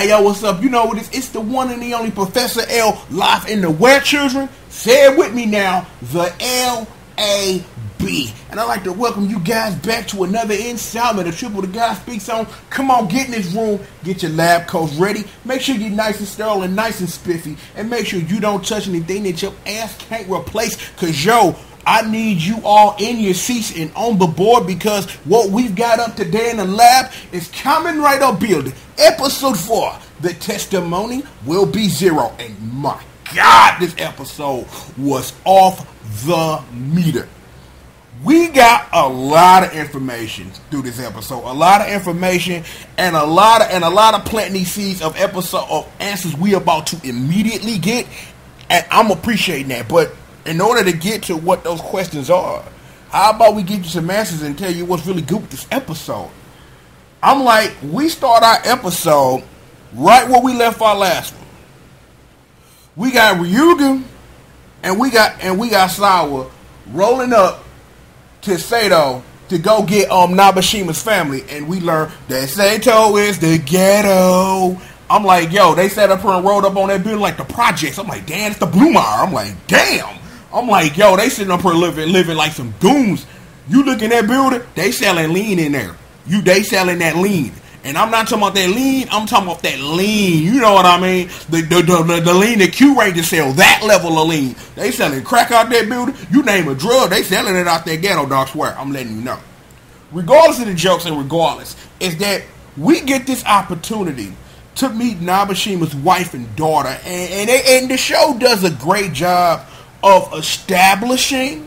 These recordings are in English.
Hey, yo, what's up? You know what it is? It's the one and the only Professor L live in the Where Children. Say it with me now. The L.A.B. And I'd like to welcome you guys back to another installment of Triple the Guy Speaks On. Come on, get in this room. Get your lab coats ready. Make sure you're nice and sterile and nice and spiffy. And make sure you don't touch anything that your ass can't replace. Because, yo, I need you all in your seats and on the board, because what we've got up today in the lab is Kamen Rider Build, Episode 4. The testimony will be 0. And my God, this episode was off the meter. We got a lot of information through this episode. A lot of information and a lot of planting these seeds of episode of answers we about to immediately get. And I'm appreciating that. But in order to get to what those questions are, how about we give you some answers and tell you what's really good with this episode? I'm like, we start our episode right where we left our last one. We got Ryuga and we got Sawa rolling up to Sato to go get Nabashima's family, and we learn that Sato is the ghetto. I'm like, yo, they sat up here and rolled up on that building like the projects. I'm like, damn, it's the Blue Mire. I'm like, damn. I'm like, yo, they sitting up here living like some goons. You look in that building, they selling lean in there. They selling that lean. And I'm not talking about that lean, I'm talking about that lean. You know what I mean? The lean that Q-Rangers sell, that level of lean. They selling crack out that building. You name a drug, they selling it out there ghetto, dog, swear. I'm letting you know. Regardless of the jokes and regardless, is that we get this opportunity to meet Nabashima's wife and daughter. And the show does a great job of establishing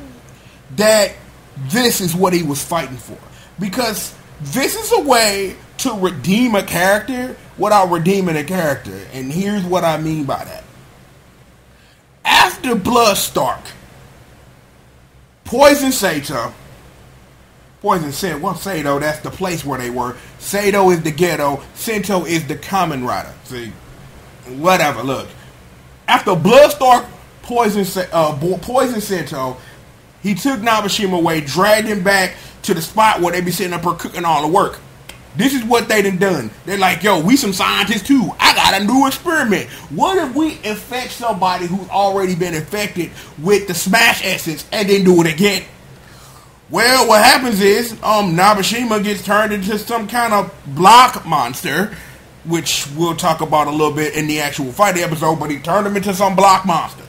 that this is what he was fighting for. Because this is a way to redeem a character without redeeming a character. And here's what I mean by that. After Bloodstark, Poison Sato, that's the place where they were. Sato is the ghetto. Sento is the Kamen Rider. See? Whatever, look. After Bloodstark, Poison Sento, he took Nabashima away, dragged him back to the spot where they be sitting up here cooking all the work. This is what they done. They're like, yo, we some scientists too. I got a new experiment. What if we infect somebody who's already been infected with the Smash Essence and then do it again? Well, what happens is Nabashima gets turned into some kind of block monster, which we'll talk about a little bit in the actual fight episode, but he turned him into some block monster.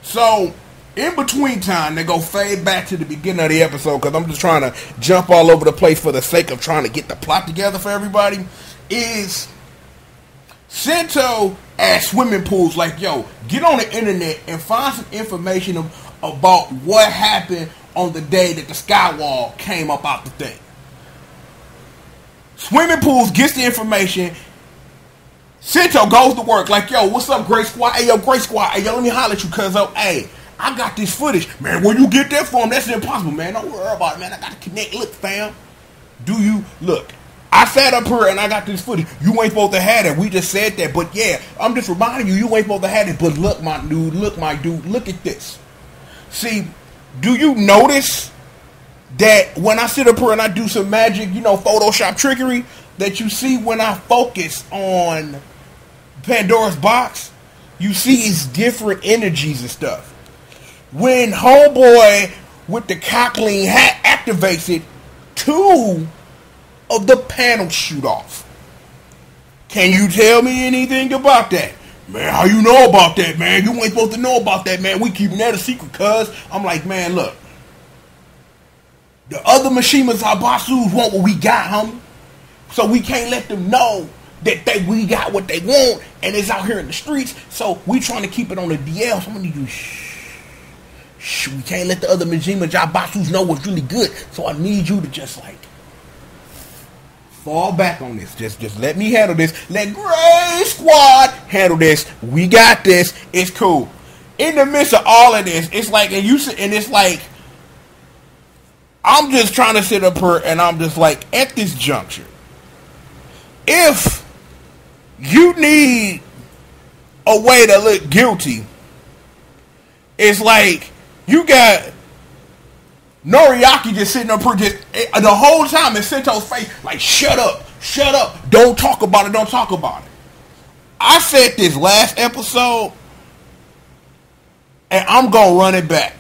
So, in between time, they go fade back to the beginning of the episode, because I'm just trying to jump all over the place for the sake of trying to get the plot together for everybody, is Sento at swimming pools like, yo, get on the internet and find some information about what happened on the day that the skywall came up out the thing. Swimming pools gets the information. Sento goes to work like, yo, what's up, Great Squad? Hey, yo, Great Squad. Hey, yo, let me holler at you, cuz, hey, I got this footage. Man, where you get that from? That's impossible, man. Don't worry about it, man. I got to connect. Look, fam. Look, I sat up here and I got this footage. You ain't supposed to have it. We just said that. But, yeah, I'm just reminding you ain't supposed to have it. But look, my dude. Look at this. See, do you notice that when I sit up here and I do some magic, Photoshop trickery, that you see when I focus on Pandora's box, you see it's different energies and stuff. When Homeboy with the cockling hat activates it, 2 of the panels shoot off. Can you tell me anything about that? Man, how you know about that, man? You ain't supposed to know about that, man. We keeping that a secret, cuz. I'm like, man, look. The other Mashimas Habasus want what we got, homie. So we can't let them know that we got what they want and it's out here in the streets. So we trying to keep it on the DL. So I'm gonna do shh. We can't let the other Majima Jabasus know what's really good. So I need you to just like fall back on this. Just let me handle this. Let Gray Squad handle this. We got this. It's cool. In the midst of all of this, it's like, and it's like, I'm just trying to sit up here and I'm just like, at this juncture, if you need a way to look guilty, it's like you got Noriaki just sitting up here just the whole time in Sento's face like, shut up, don't talk about it. I said this last episode, and I'm gonna run it back.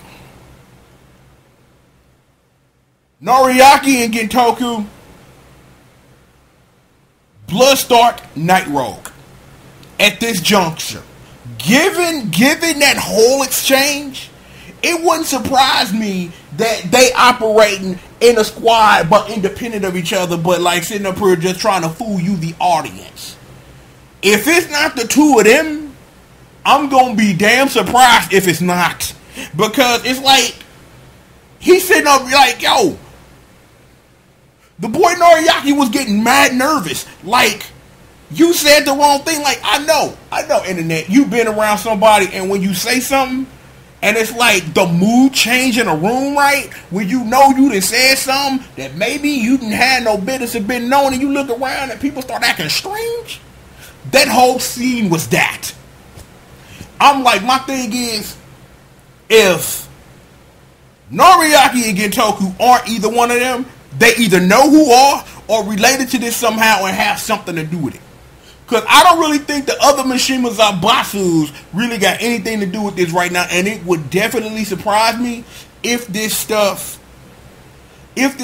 Noriaki and Gentoku, Bloodstark, Night Rogue. At this juncture, given that whole exchange, it wouldn't surprise me that they operating in a squad but independent of each other, but like sitting up here just trying to fool you, the audience. If it's not the two of them, I'm gonna be damn surprised if it's not. Because it's like, he's sitting up like, yo, the boy Noriaki was getting mad nervous. Like, you said the wrong thing. Like, I know, internet. You've been around somebody, and when you say something, and it's like the mood change in a room, right? When you know you done said something that maybe you didn't have no business have been known, and you look around and people start acting strange. That whole scene was that. I'm like, my thing is, if Noriaki and Gentoku aren't either one of them, they either know who are or related to this somehow and have something to do with it. Because I don't really think the other Mishima Zabatsus really got anything to do with this right now. And it would definitely surprise me if this stuff is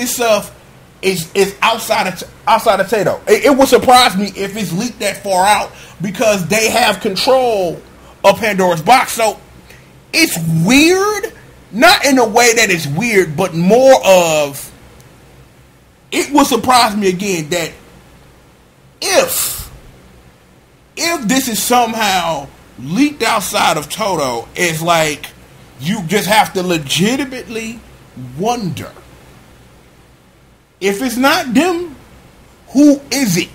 outside of Tato. It would surprise me if it's leaked that far out, because they have control of Pandora's box. So it's weird. Not in a way that it's weird, but more of, it would surprise me again that if this is somehow leaked outside of Toto, it's like you just have to legitimately wonder, if it's not them, who is it?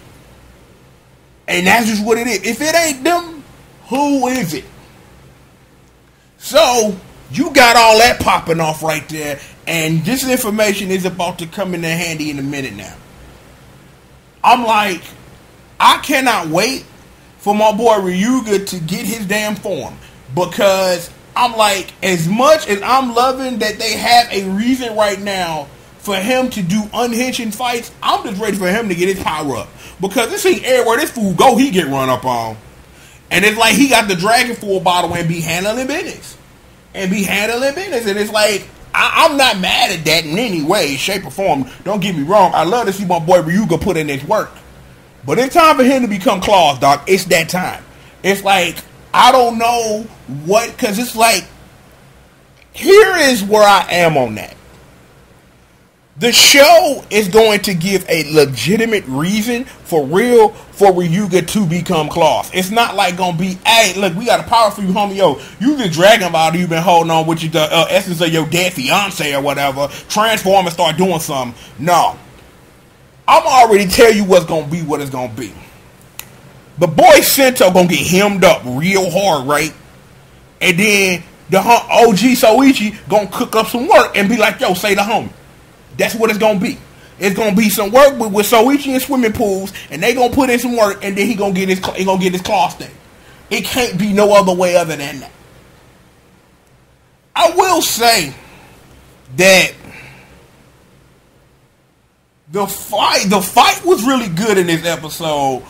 And that's just what it is. If it ain't them, who is it? So you got all that popping off right there, and this information is about to come in handy in a minute now. I'm like, I cannot wait for my boy Ryuga to get his damn form, because I'm like, as much as I'm loving that they have a reason right now for him to do unhinging fights, I'm just ready for him to get his power up, because this ain't everywhere this fool go, he get run up on. And it's like he got the Dragon Full bottle and be handling business. And it's like, I'm not mad at that in any way, shape, or form. Don't get me wrong. I love to see my boy Ryuga put in his work. But it's time for him to become Claws, Doc. It's that time. It's like, I don't know what, because it's like, here is where I am on that. The show is going to give a legitimate reason for real for Ryuga to become Claws. It's not like gonna be, hey, look, we got a power for you, homie. Yo, you the dragon body you've been holding on with, the essence of your dead fiance or whatever. Transform and start doing something. No, I'm already tell you what's gonna be what it's gonna be. The boy Sento gonna get hemmed up real hard, right? And then the OG Soichi gonna cook up some work and be like, yo, say the homie. That's what it's gonna be. It's gonna be some work with Soichi in swimming pools, and they gonna put in some work, and then he gonna get his claws thing. It can't be no other way other than that. I will say that the fight was really good in this episode,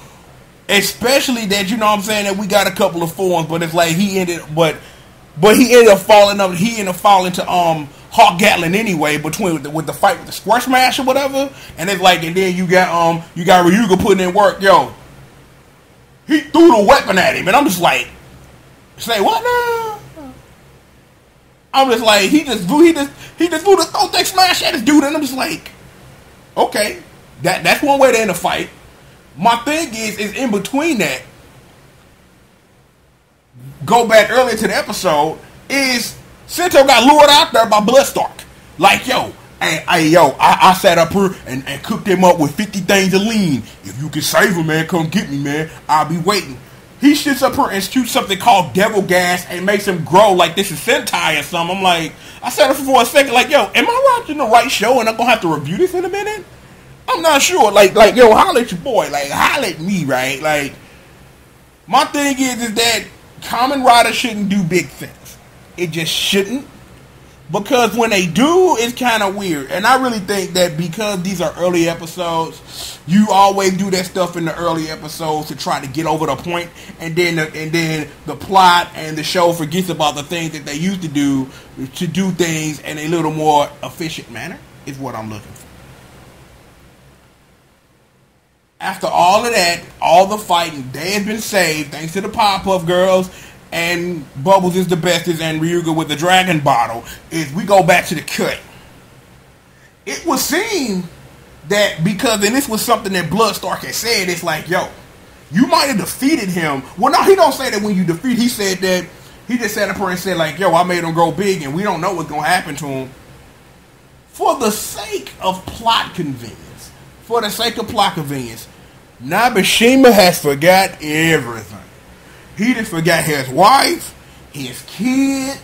especially that, you know what I'm saying, that we got a couple of forms, but it's like he ended up falling to Hawk Gatlin anyway, with the fight with the Square Smash or whatever, and it's like, and then you got Ryuga putting in work. Yo, he threw the weapon at him, and I'm just like, say what now? I'm just like, he just threw the throw smash at this dude, and I'm just like, okay, that's one way to end a fight. My thing is in between that, go back earlier to the episode, is Sento got lured out there by Bloodstark. Like, yo, I sat up here and cooked him up with 50 things of lean. If you can save him, man, come get me, man. I'll be waiting. He sits up here and shoots something called devil gas and makes him grow like this is Sentai or something. I'm like, I sat up for a second like, yo, am I watching the right show and I'm going to have to review this in a minute? I'm not sure. Like, yo, holla at your boy. Like, holla at me, right? Like, my thing is that Kamen Rider shouldn't do big things. It just shouldn't. Because when they do, it's kind of weird. And I really think that because these are early episodes, you always do that stuff in the early episodes to try to get over the point, and then the plot and the show forgets about the things that they used to do things in a little more efficient manner, is what I'm looking for. After all of that, all the fighting, they had been saved thanks to the Powerpuff Girls, and Bubbles is the bestest, and Ryuga with the dragon bottle, is we go back to the cut. It was seen that because, and this was something that Bloodstark had said, it's like, yo, you might have defeated him. Well, no, he don't say that when you defeat. He said that, he just sat up here and said like, yo, I made him grow big, and we don't know what's going to happen to him. For the sake of plot convenience, Nabeshima has forgot everything. He just forgot his wife, his kid.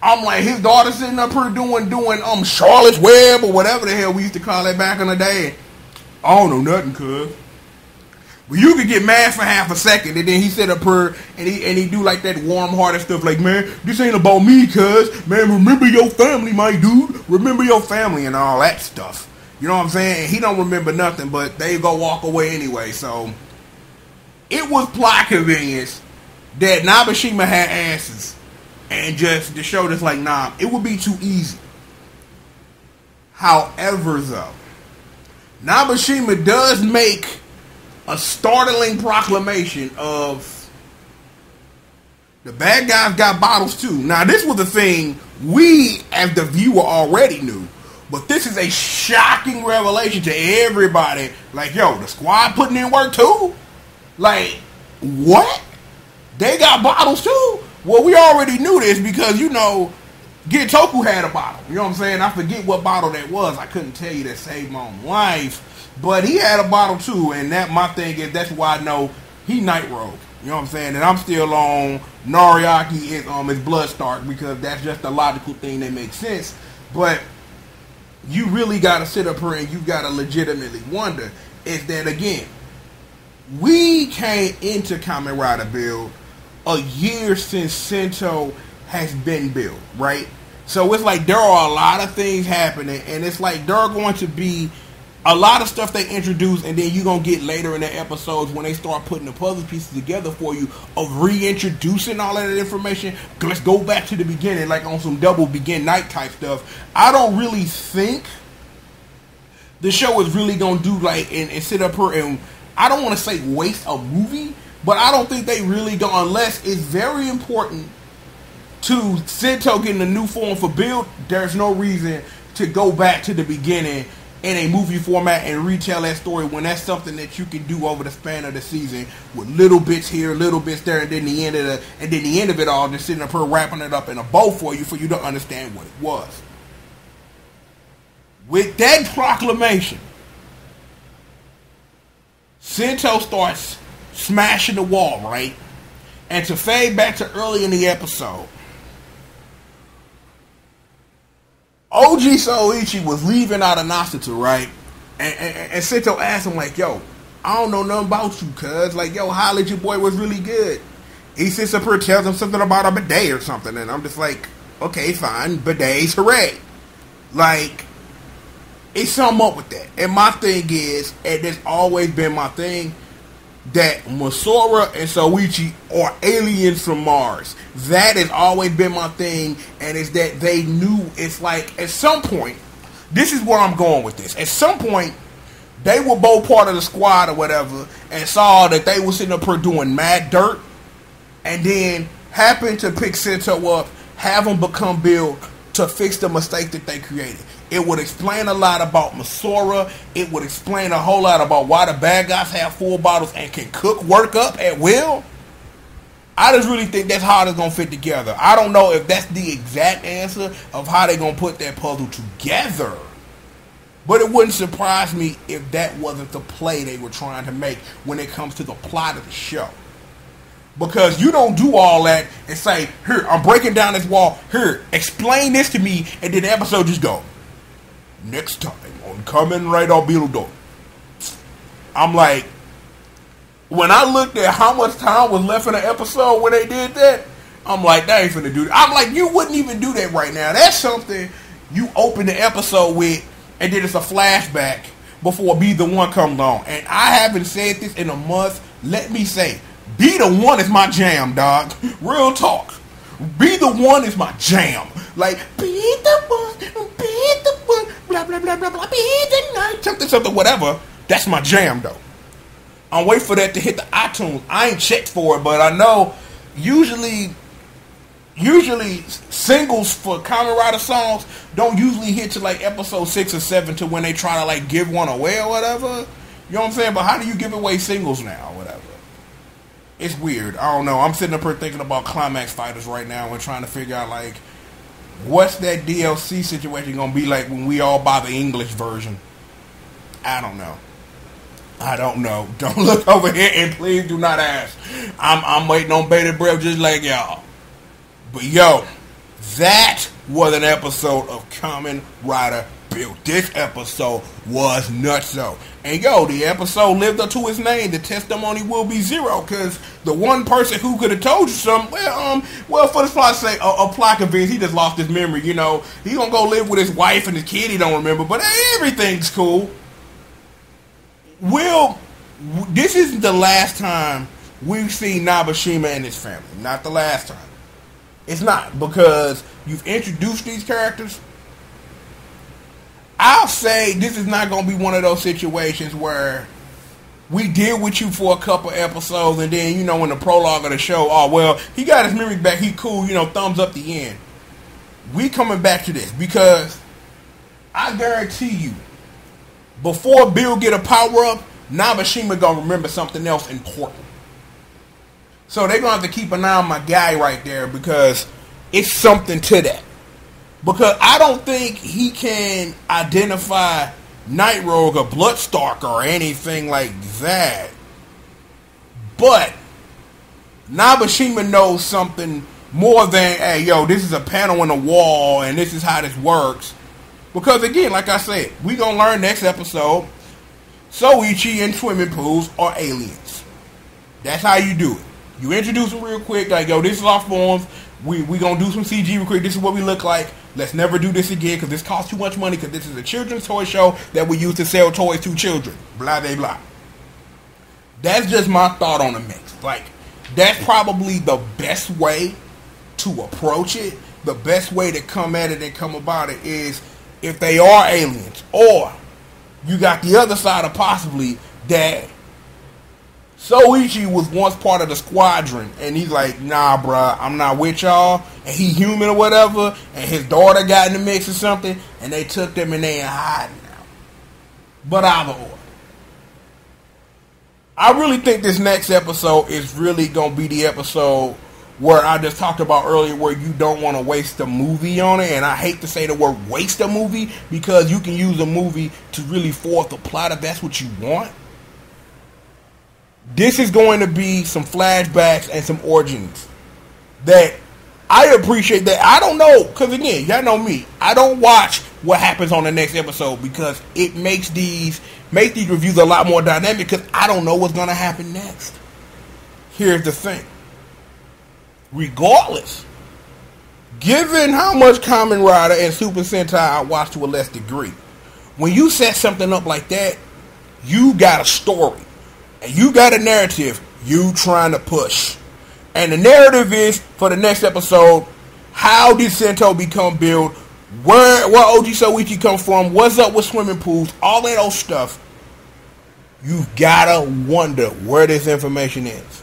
I'm like, his daughter sitting up here doing Charlotte's Web or whatever the hell we used to call it back in the day. I don't know nothing, cuz. But you could get mad for half a second, and then he sit up here and he do like that warm-hearted stuff, like, man, this ain't about me, cuz. Man, remember your family, my dude. Remember your family and all that stuff. You know what I'm saying? And he don't remember nothing, but they go walk away anyway, so... It was plot convenience that Nabeshima had asses, and just to show this like, nah, it would be too easy. However, though, Nabeshima does make a startling proclamation of the bad guys got bottles too. Now, this was the thing we, as the viewer, already knew, but this is a shocking revelation to everybody. Like, yo, the squad putting in work too? Like, what? They got bottles too? Well, we already knew this because, you know, Gitoku had a bottle. You know what I'm saying? I forget what bottle that was. I couldn't tell you that saved my own life. But he had a bottle too, and that my thing is, that's why I know he Night Rogue. You know what I'm saying? And I'm still on Noriaki is Bloodstark, because that's just a logical thing that makes sense. But you really got to sit up here and you got to legitimately wonder, is that, again, we came into Kamen Rider build a year since Sento has been built, right? So it's like there are a lot of things happening, and it's like there are going to be a lot of stuff they introduce, and then you're going to get later in the episodes when they start putting the puzzle pieces together for you of reintroducing all of that information. Let's go back to the beginning, like on some double begin night type stuff. I don't really think the show is really going to do like and sit up here and, I don't want to say waste a movie, but I don't think they really go, unless it's very important to Sento getting a new form for build. There's no reason to go back to the beginning in a movie format and retell that story when that's something that you can do over the span of the season with little bits here, little bits there, and then the end of it all, just sitting up here wrapping it up in a bow for you to understand what it was. With that proclamation, Sento starts smashing the wall, right? And to fade back to early in the episode, OG Soichi was leaving out of Nasatu, right? And Sento asked him, like, yo, I don't know nothing about you, cuz. Like, yo, holla at your boy was really good. He sits up here, tells him something about a bidet or something, and I'm just like, okay, fine, bidets, hooray. Like, it's something up with that. And my thing is, and it's always been my thing, that Masora and Soichi are aliens from Mars. That has always been my thing, and it's that they knew, it's like, at some point, this is where I'm going with this. At some point, they were both part of the squad or whatever, and saw that they were sitting up here doing mad dirt, and then happened to pick Sento up, have him become Bill to fix the mistake that they created. It would explain a lot about Masora. It would explain a whole lot about why the bad guys have full bottles and can work up at will. I just really think that's how it's going to fit together. I don't know if that's the exact answer of how they're going to put that puzzle together. But it wouldn't surprise me if that wasn't the play they were trying to make when it comes to the plot of the show. Because you don't do all that and say, here, I'm breaking down this wall. Here, explain this to me. And then the episode just go, next time on Kamen Rider Build-Up. I'm like, when I looked at how much time was left in the episode when they did that, I'm like, that ain't finna do that. I'm like, you wouldn't even do that right now. That's something you open the episode with, and then it's a flashback before Be the One comes on. And I haven't said this in a month. Let me say, Be the One is my jam, dog. Real talk. Be the One is my jam. Like, be the one, blah, blah, blah, blah, blah, be the night, something, whatever. That's my jam, though. I'm waiting for that to hit the iTunes. I ain't checked for it, but I know usually singles for Kamen Rider songs don't usually hit to like episode 6 or 7 to when they try to like give one away or whatever. You know what I'm saying? But how do you give away singles now or whatever? It's weird. I don't know. I'm sitting up here thinking about Climax Fighters right now and trying to figure out like what's that DLC situation gonna be like when we all buy the English version. I don't know. Don't look over here and please do not ask. I'm waiting on bated breath just like y'all. But yo, that was an episode of Kamen Rider Build. This episode was nuts though. And yo, the episode lived up to its name. The testimony will be 0 because the one person who could have told you something, well, for the plot say, a plot convinced he just lost his memory. You know, he gonna go live with his wife and his kid he don't remember, but everything's cool. This is the last time we've seen Nabeshima and his family. Not the last time. It's not, because you've introduced these characters. I'll say this is not going to be one of those situations where we deal with you for a couple episodes and then, you know, in the prologue of the show, oh, well, he got his memory back, he cool, you know, thumbs up the end. We coming back to this because I guarantee you, before Bill get a power up, Nabeshima gonna remember something else important. So they're gonna have to keep an eye on my guy right there because it's something to that. Because I don't think he can identify Night Rogue or Bloodstalker or anything like that. But Nabeshima knows something more than, hey, yo, this is a panel in the wall and this is how this works. Because again, like I said, we gonna learn next episode, Soichi and swimming pools are aliens. That's how you do it. You introduce them real quick, like, yo, this is our forms. We gonna do some CG real quick. This is what we look like. Let's never do this again because this costs too much money because this is a children's toy show that we use to sell toys to children. Blah, blah, blah. That's just my thought on the mix. Like, that's probably the best way to approach it. The best way to come at it and come about it is if they are aliens, or you got the other side of possibly that Soichi was once part of the squadron and he's like, nah, bruh, I'm not with y'all, and he human or whatever, and his daughter got in the mix or something, and they took them and they ain't hiding now. But either or, I really think this next episode is really gonna be the episode where I just talked about earlier, where you don't want to waste a movie on it. And I hate to say the word waste a movie, because you can use a movie to really force the plot if that's what you want. This is going to be some flashbacks and some origins that I appreciate. That I don't know, because again, y'all know me, I don't watch what happens on the next episode because it makes these reviews a lot more dynamic, because I don't know what's going to happen next. Here's the thing. Regardless, given how much Kamen Rider and Super Sentai I watch to a less degree, when you set something up like that, you got a story and you got a narrative you trying to push. And the narrative is, for the next episode, how did Sento become built, where OG Soichi come from, what's up with swimming pools, all that old stuff. You've gotta wonder where this information is.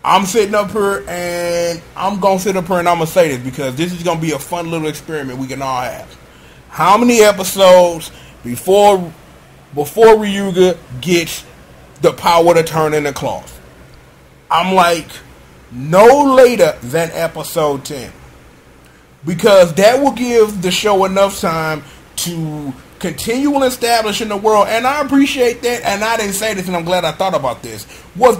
I'm sitting up here and I'm going to sit up here and I'm going to say this because this is going to be a fun little experiment we can all have. How many episodes before Ryuga gets the power to turn into cloth? I'm like, no later than episode 10. Because that will give the show enough time to continue establishing the world, and I appreciate that, and I didn't say this, and I'm glad I thought about this.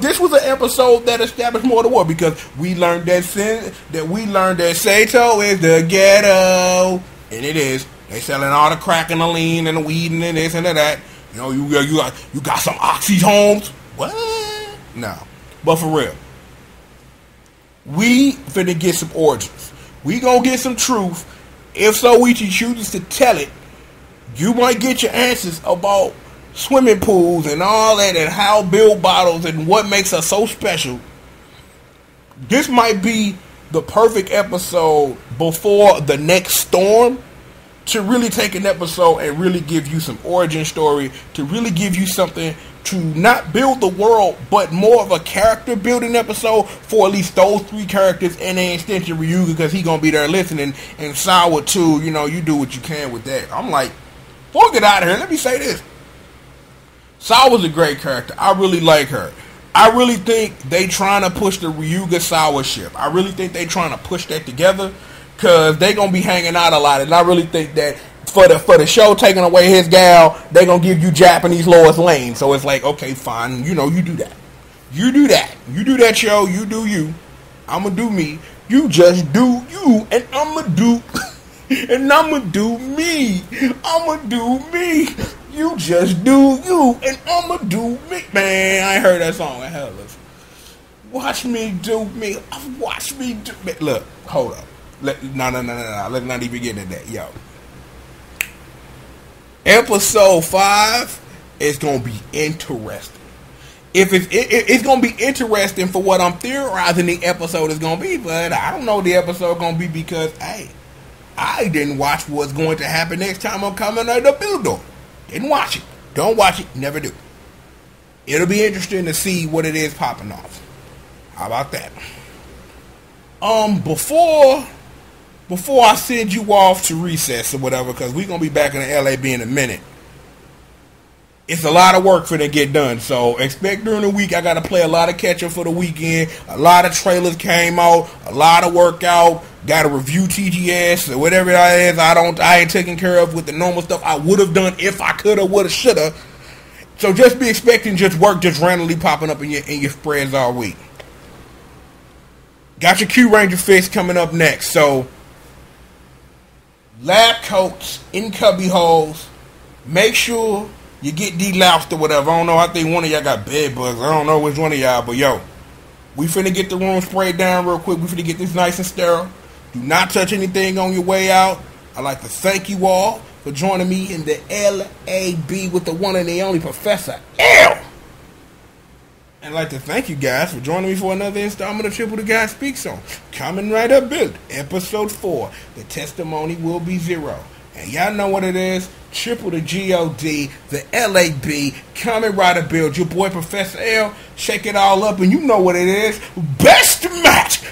This was an episode that established more of the world, because we learned that Sato is the ghetto, and it is. They selling all the crack and the lean and the weed and this and that. You know, you got some oxy homes. What? No, but for real, We finna get some origins. We gonna get some truth. If Soichi chooses to tell it, you might get your answers about swimming pools and all that, and how Bill bottles and what makes her so special. This might be the perfect episode before the next storm to really take an episode and really give you some origin story, to really give you something to not build the world, but more of a character building episode for at least those three characters and an extension Ryuga, because he gonna be there listening, and Sawa too. You know, you do what you can with that. I'm like, before I get out of here, let me say this. Sawa's a great character. I really like her. I really think they trying to push the Ryuga Sawa ship. I really think they trying to push that together, because they gonna be hanging out a lot, and I really think that for the show taking away his gal, they gonna give you Japanese Lois Lane. So it's like, okay, fine, you know, you do that. You do that. You do that show, you do you. I'ma do me. You just do you, and I'ma do and I'ma do me. I'ma do me. You just do you, and I'ma do me. Man, I ain't heard that song in hell. Watch me do me. Watch me do me. Look, hold up. No. Let's not even get into that, yo. Episode 5 is gonna be interesting. If it's gonna be interesting for what I'm theorizing the episode is gonna be, but I don't know what the episode gonna be, because hey, I didn't watch what's going to happen next time I'm coming out of the building. Didn't watch it. Don't watch it. Never do. It'll be interesting to see what it is popping off. How about that? Before I send you off to recess or whatever, because we're going to be back in the LAB in a minute. It's a lot of work for them to get done. So expect during the week I got to play a lot of catch up for the weekend. A lot of trailers came out. A lot of workout. Got to review TGS or whatever that is. I ain't taking care of with the normal stuff I would have done if I could have, would have, should have. So just be expecting just work just randomly popping up in your spreads all week. Got your Q Ranger fix coming up next. So lab coats in cubby holes. Make sure you get deloused or whatever. I don't know. I think one of y'all got bed bugs. I don't know which one of y'all, but yo, we finna get the room sprayed down real quick. We finna get this nice and sterile. Do not touch anything on your way out. I'd like to thank you all for joining me in the LAB with the one and the only Professor L. And I'd like to thank you guys for joining me for another installment of Triple the Guy Speaks On. Kamen Rider Build, Episode 4. The testimony will be 0. And y'all know what it is. Triple the G.O.D, the LAB, Kamen Rider Build. Your boy Professor L. Shake it all up, and you know what it is. Best match!